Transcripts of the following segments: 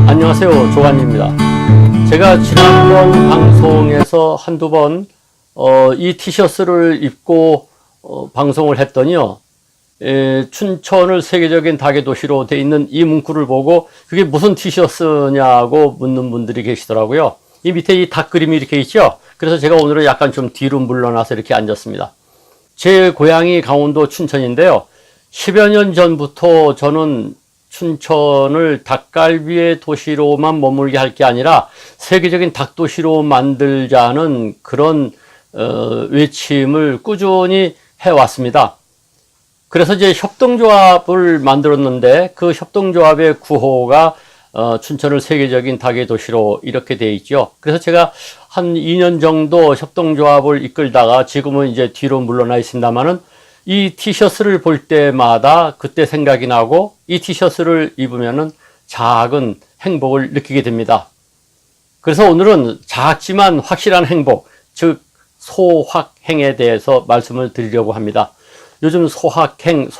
안녕하세요, 조관입니다. 제가 지난번 방송에서 한두 번 이 티셔츠를 입고 방송을 했더니요, 춘천을 세계적인 닭의 도시로 돼 있는 이 문구를 보고 그게 무슨 티셔츠냐고 묻는 분들이 계시더라고요. 이 밑에 이 닭 그림이 이렇게 있죠. 그래서 제가 오늘은 약간 좀 뒤로 물러나서 이렇게 앉았습니다. 제 고향이 강원도 춘천인데요, 10여 년 전부터 저는 춘천을 닭갈비의 도시로만 머물게 할 게 아니라 세계적인 닭도시로 만들자는 그런 외침을 꾸준히 해왔습니다. 그래서 이제 협동조합을 만들었는데 그 협동조합의 구호가 춘천을 세계적인 닭의 도시로 이렇게 돼 있죠. 그래서 제가 한 2년 정도 협동조합을 이끌다가 지금은 이제 뒤로 물러나 있습니다만은 이 티셔츠를 볼 때마다 그때 생각이 나고 이 티셔츠를 입으면은 작은 행복을 느끼게 됩니다. 그래서 오늘은 작지만 확실한 행복, 즉 소확행에 대해서 말씀을 드리려고 합니다. 요즘 소확행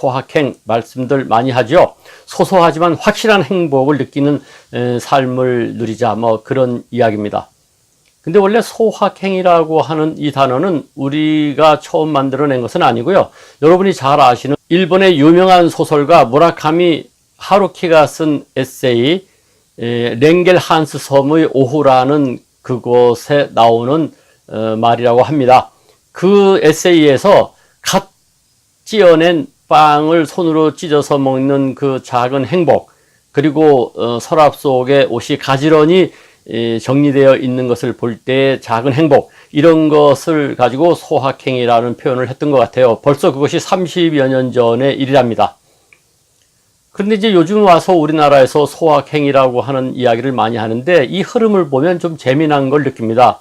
말씀들 많이 하죠. 소소하지만 확실한 행복을 느끼는 삶을 누리자, 뭐 그런 이야기입니다. 근데 원래 소확행이라고 하는 이 단어는 우리가 처음 만들어낸 것은 아니고요. 여러분이 잘 아시는 일본의 유명한 소설가 무라카미 하루키가 쓴 에세이 렝겔 한스 섬의 오후라는 그곳에 나오는 말이라고 합니다. 그 에세이에서 갓 찌어낸 빵을 손으로 찢어서 먹는 그 작은 행복, 그리고 서랍 속에 옷이 가지런히 정리되어 있는 것을 볼 때의 작은 행복, 이런 것을 가지고 소확행이라는 표현을 했던 것 같아요. 벌써 그것이 30여 년 전의 일이랍니다. 그런데 이제 요즘 와서 우리나라에서 소확행이라고 하는 이야기를 많이 하는데 이 흐름을 보면 좀 재미난 걸 느낍니다.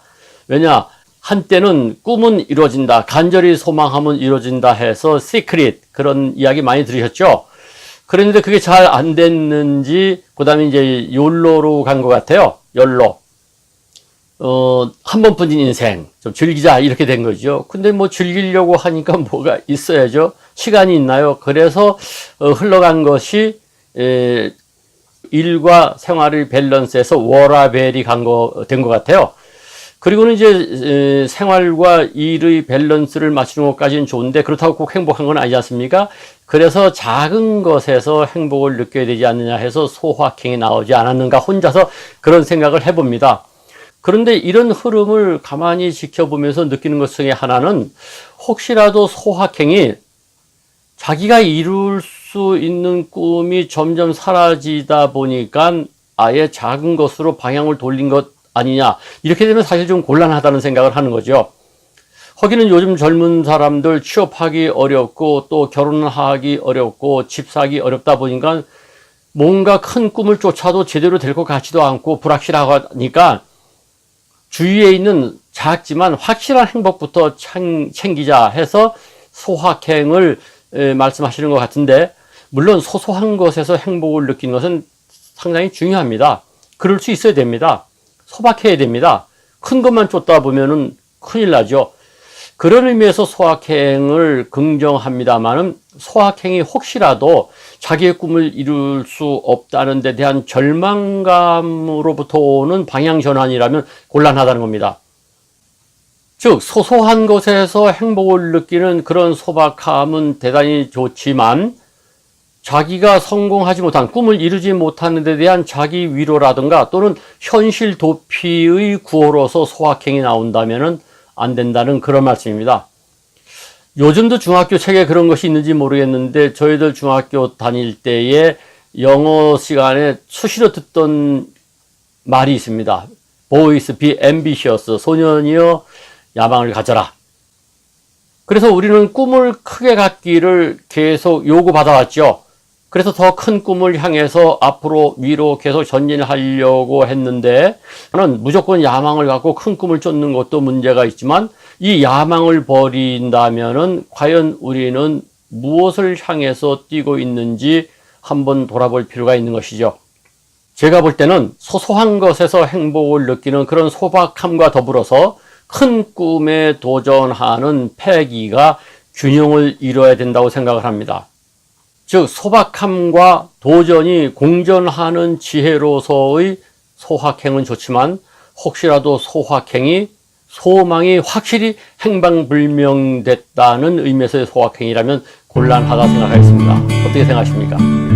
왜냐, 한때는 꿈은 이루어진다, 간절히 소망하면 이루어진다 해서 시크릿, 그런 이야기 많이 들으셨죠? 그런데 그게 잘 안 됐는지 그 다음에 이제 욜로로 간 것 같아요. 욜로. 한 번뿐인 인생 좀 즐기자, 이렇게 된 거죠. 근데 뭐 즐기려고 하니까 뭐가 있어야죠. 시간이 있나요? 그래서 흘러간 것이 일과 생활의 밸런스에서 워라밸이 된 것 같아요. 그리고는 이제 생활과 일의 밸런스를 맞추는 것까지는 좋은데 그렇다고 꼭 행복한 건 아니지 않습니까? 그래서 작은 것에서 행복을 느껴야 되지 않느냐 해서 소확행이 나오지 않았는가, 혼자서 그런 생각을 해봅니다. 그런데 이런 흐름을 가만히 지켜보면서 느끼는 것 중에 하나는, 혹시라도 소확행이 자기가 이룰 수 있는 꿈이 점점 사라지다 보니까 아예 작은 것으로 방향을 돌린 것 아니냐, 이렇게 되면 사실 좀 곤란하다는 생각을 하는 거죠. 거기는 요즘 젊은 사람들 취업하기 어렵고 또 결혼하기 어렵고 집 사기 어렵다 보니까 뭔가 큰 꿈을 쫓아도 제대로 될 것 같지도 않고 불확실하니까 주위에 있는 작지만 확실한 행복부터 챙기자 해서 소확행을 말씀하시는 것 같은데, 물론 소소한 것에서 행복을 느끼는 것은 상당히 중요합니다. 그럴 수 있어야 됩니다. 소박해야 됩니다. 큰 것만 쫓다 보면은 큰일 나죠. 그런 의미에서 소확행을 긍정합니다만은, 소확행이 혹시라도 자기의 꿈을 이룰 수 없다는 데 대한 절망감으로부터 오는 방향 전환이라면 곤란하다는 겁니다. 즉, 소소한 것에서 행복을 느끼는 그런 소박함은 대단히 좋지만, 자기가 성공하지 못한, 꿈을 이루지 못하는 데 대한 자기 위로라든가 또는 현실 도피의 구호로서 소확행이 나온다면은 안 된다는 그런 말씀입니다. 요즘도 중학교 책에 그런 것이 있는지 모르겠는데, 저희들 중학교 다닐 때에 영어 시간에 수시로 듣던 말이 있습니다. Boys be ambitious. 소년이여 야망을 가져라. 그래서 우리는 꿈을 크게 갖기를 계속 요구받아왔죠. 그래서 더 큰 꿈을 향해서 앞으로 위로 계속 전진하려고 했는데, 저는 무조건 야망을 갖고 큰 꿈을 쫓는 것도 문제가 있지만, 이 야망을 버린다면은 과연 우리는 무엇을 향해서 뛰고 있는지 한번 돌아볼 필요가 있는 것이죠. 제가 볼 때는 소소한 것에서 행복을 느끼는 그런 소박함과 더불어서 큰 꿈에 도전하는 패기가 균형을 이뤄야 된다고 생각을 합니다. 즉 소박함과 도전이 공존하는 지혜로서의 소확행은 좋지만 혹시라도 소망이 확실히 행방불명됐다는 의미에서의 소확행이라면 곤란하다 생각하겠습니다. 어떻게 생각하십니까?